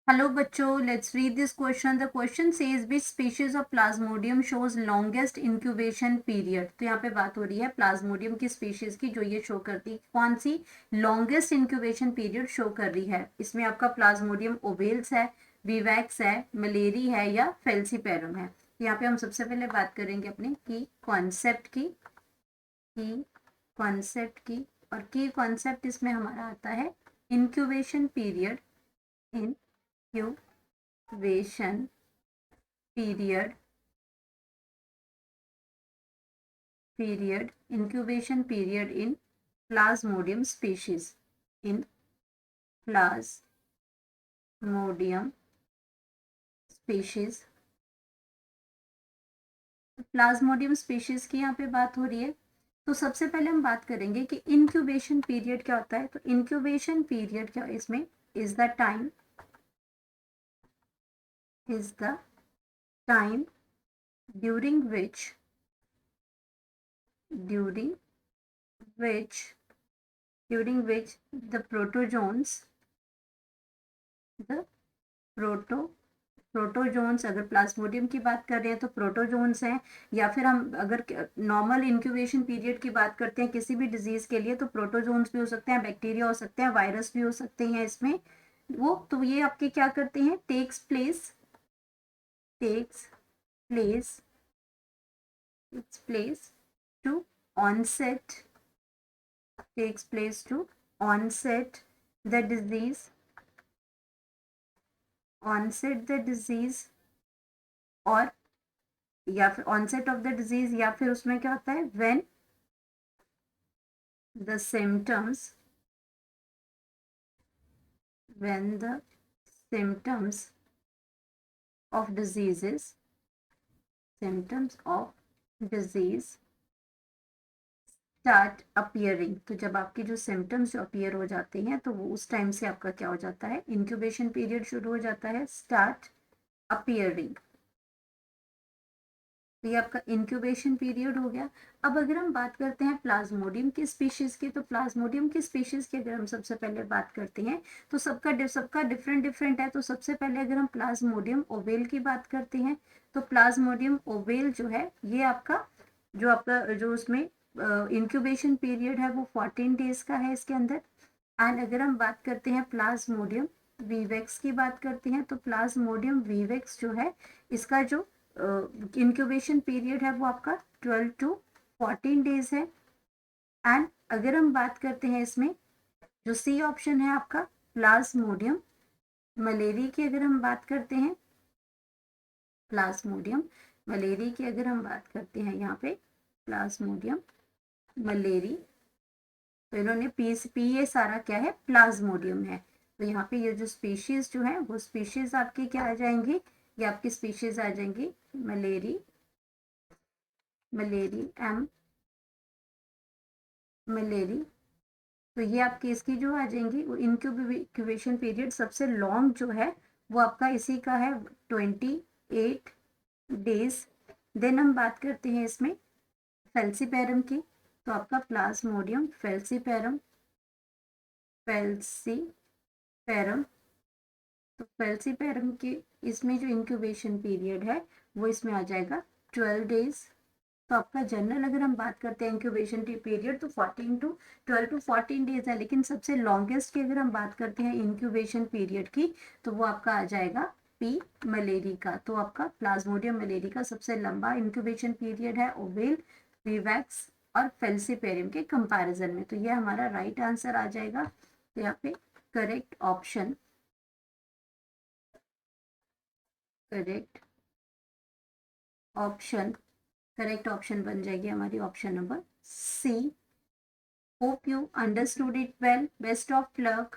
Hello बच्चों, let's read this question. The question says which species of Plasmodium shows longest incubation period. तो यहाँ पे बात हो रही है प्लाज्मोडियम की स्पीशीज की, जो ये शो करती कौन सी लॉन्गेस्ट इंक्यूबेशन पीरियड शो कर रही है। इसमें आपका प्लाज्मोडियम ओवेल्स है, विवैक्स है, मलेरी है या फेल्सीपेरम है। यहाँ पे हम सबसे पहले बात करेंगे अपने की कॉन्सेप्ट की और की कॉन्सेप्ट इसमें हमारा आता है incubation period. incubation incubation period in plasmodium species in plasmodium species Plasmodium species की यहाँ पे बात हो रही है। तो सबसे पहले हम बात करेंगे कि इंक्यूबेशन पीरियड क्या होता है। तो इंक्यूबेशन पीरियड क्या इसमें is the time during which the protozoans, अगर प्लाज्मोडियम की बात कर रहे हैं तो प्रोटोजोन्स हैं, या फिर हम अगर नॉर्मल इंक्यूबेशन पीरियड की बात करते हैं किसी भी डिजीज के लिए तो प्रोटोजोन्स भी हो सकते हैं, बैक्टीरिया हो सकते हैं, वायरस भी हो सकते हैं इसमें। वो तो ये आपके क्या करते हैं, takes place to onset the disease और या फिर onset of the disease, या फिर उसमें क्या होता है when the symptoms of disease start appearing. तो जब आपके जो सिम्टम्स जो अपियर हो जाते हैं तो वो उस टाइम से आपका क्या हो जाता है, इंक्यूबेशन पीरियड शुरू हो जाता है, स्टार्ट अपियरिंग। तो ये आपका इंक्यूबेशन पीरियड हो गया। अब अगर हम बात करते हैं प्लाज्मोडियम की स्पीशीज की, तो प्लाज्मोडियम की स्पीशीज की अगर हम सबसे पहले बात करते हैं तो सबका डिफरेंट है। तो सबसे पहले अगर हम प्लाज्मोडियम ओवेल की बात करते हैं तो प्लाज्मोडियम ओवेल जो है ये आपका जो उसमें इंक्यूबेशन पीरियड है वो 14 डेज का है इसके अंदर। एंड अगर हम बात करते हैं प्लाज्मोडियम वीवेक्स की बात करते हैं तो प्लाज्मोडियम वीवेक्स जो है इसका जो इंक्यूबेशन पीरियड है वो आपका 12 to 14 डेज है। एंड अगर हम बात करते हैं इसमें जो सी ऑप्शन है आपका प्लाज्मोडियम मलेरी की, अगर हम बात करते हैं प्लाज्मोडियम मलेरी की अगर हम बात करते हैं यहाँ पे प्लाज्मोडियम मलेरी, तो इन्होंने पी ये सारा क्या है, प्लाज्मोडियम है। तो यहाँ पे ये जो स्पीशीज जो है वो स्पीशीज आपकी क्या आ जाएंगी, ये आपकी स्पीशीज आ जाएंगी मलेरी मलेरी। तो ये आपकी इसकी जो आ जाएंगी वो इंक्यूबेशन पीरियड सबसे लॉन्ग जो है वो आपका इसी का है 28 डेज। देन हम बात करते हैं इसमें फेल्सीपेरम की, तो आपका प्लाज्मोडियम फेल्सीपेरम तो फेल्सीपेरम के इसमें जो इंक्यूबेशन पीरियड है वो इसमें आ जाएगा 12 डेज। तो आपका जनरल अगर हम बात करते हैं इंक्यूबेशन पीरियड तो 12 to 14 डेज है, लेकिन सबसे लॉन्गेस्ट की अगर हम बात करते हैं इंक्यूबेशन पीरियड की तो वो आपका आ जाएगा पी मलेरी का। तो आपका प्लाज्मोडियम मलेरी का सबसे लंबा इंक्यूबेशन पीरियड है ओवेल, विवैक्स और फेल्सीपेरियम के कंपैरिजन में। तो ये हमारा राइट आंसर आ जाएगा। तो यहाँ पे करेक्ट ऑप्शन करेक्ट ऑप्शन बन जाएगी हमारी option number C. Hope you understood it well. Best of luck.